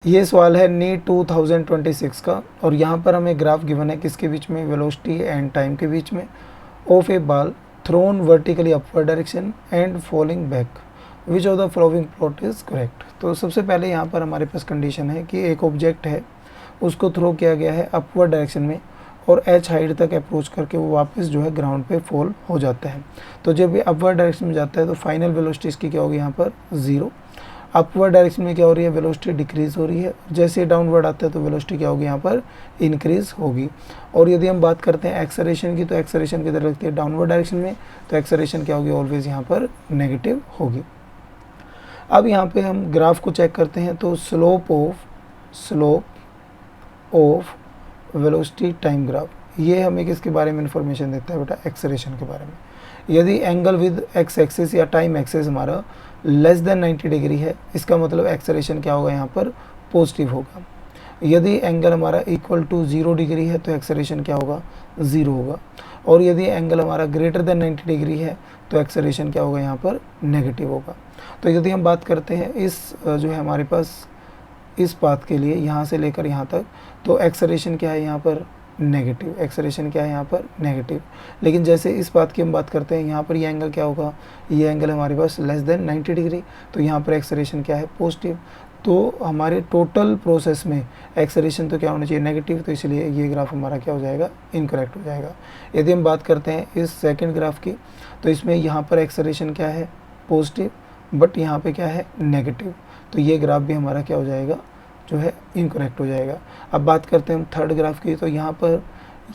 ये सवाल है नीट 2026 का और यहाँ पर हमें ग्राफ गिवन है किसके बीच में, वेलोसिटी एंड टाइम के बीच में, of A ball thrown vertically upward direction and falling back, which of the following plot is correct. तो सबसे पहले यहाँ पर हमारे पास कंडीशन है कि एक ऑब्जेक्ट है, उसको थ्रो किया गया है अपवर्ड डायरेक्शन में और h हाइट तक अप्रोच करके वो वापस जो है ग्राउंड पे फॉल हो जाता है। तो जब ये अपवर्ड डायरेक्शन में जाता है तो फाइनल वेलोसिटी इसकी क्या होगी, यहाँ पर 0। अपवर्ड डायरेक्शन में क्या हो रही है, वेलोसिटी डिक्रीज हो रही है। जैसे डाउनवर्ड आता है तो वेलोसिटी क्या होगी, यहाँ पर इंक्रीज होगी। और यदि हम बात करते हैं एक्सेलरेशन की, तो एक्सेलरेशन किधर लगती है, डाउनवर्ड डायरेक्शन में, तो एक्सेलरेशन क्या होगी, ऑलवेज यहाँ पर नेगेटिव होगी। अब यहाँ पे हम ग्राफ को चेक करते हैं तो slope of velocity time graph, ये हमें किसके बारे में इंफॉर्मेशन देता है बेटा, एक्सेलरेशन के बारे में। यदि एंगल विद एक्स एक्सिस या टाइम एक्सिस हमारा लेस देन 90 डिग्री है, इसका मतलब एक्सेलरेशन क्या होगा, यहाँ पर पॉजिटिव होगा। यदि एंगल हमारा इक्वल टू 0 डिग्री है तो एक्सेलरेशन क्या होगा, 0 होगा। और यदि एंगल हमारा ग्रेटर देन 90 डिग्री है तो एक्सेलरेशन क्या होगा, यहाँ पर नेगेटिव होगा। तो यदि हम बात करते हैं इस जो है हमारे पास इस पाथ के लिए, यहाँ से लेकर यहाँ तक, तो एक्सेलरेशन क्या है, यहाँ पर नेगेटिव। एक्सेलरेशन क्या है, यहाँ पर नेगेटिव। लेकिन जैसे इस बात की हम बात करते हैं, यहाँ पर ये एंगल क्या होगा, ये एंगल हमारे पास लेस देन 90 डिग्री, तो यहाँ पर एक्सेलरेशन क्या है, पॉजिटिव। तो हमारे टोटल प्रोसेस में एक्सेलरेशन तो क्या होना चाहिए, नेगेटिव। तो इसलिए ये ग्राफ हमारा क्या हो जाएगा, इनकरेक्ट हो जाएगा। यदि हम बात करते हैं इस सेकेंड ग्राफ की, तो इसमें यहाँ पर एक्सेलरेशन क्या है, पॉजिटिव, बट यहाँ पर क्या है, नेगेटिव। तो ये ग्राफ भी हमारा क्या हो जाएगा, जो है इनकरेक्ट हो जाएगा। अब बात करते हैं हम थर्ड ग्राफ की, तो यहाँ पर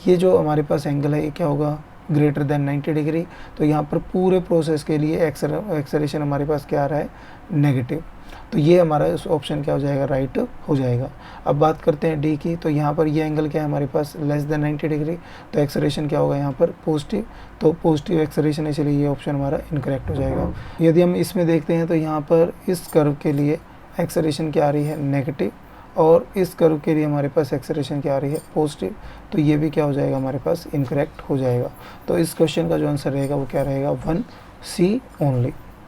ये जो हमारे पास एंगल है ये क्या होगा, ग्रेटर देन 90 डिग्री। तो यहाँ पर पूरे प्रोसेस के लिए एक्सेलरेशन हमारे पास क्या आ रहा है, नेगेटिव। तो ये हमारा इस ऑप्शन क्या हो जाएगा, राइट हो जाएगा। अब बात करते हैं डी की, तो यहाँ पर ये एंगल क्या है हमारे पास, लेस देन 90 डिग्री, तो एक्सेलरेशन क्या होगा, यहाँ पर पॉजिटिव। तो पॉजिटिव एक्सेलरेशन, इसलिए ये ऑप्शन हमारा इनकरेक्ट हो जाएगा। यदि हम इसमें देखते हैं तो यहाँ पर इस कर्व के लिए एक्सेलरेशन क्या आ रही है, नेगेटिव, और इस कर्व के लिए हमारे पास एक्सेलरेशन क्या आ रही है, पॉजिटिव। तो ये भी क्या हो जाएगा, हमारे पास इनकरेक्ट हो जाएगा। तो इस क्वेश्चन का जो आंसर रहेगा वो क्या रहेगा, 1C ओनली।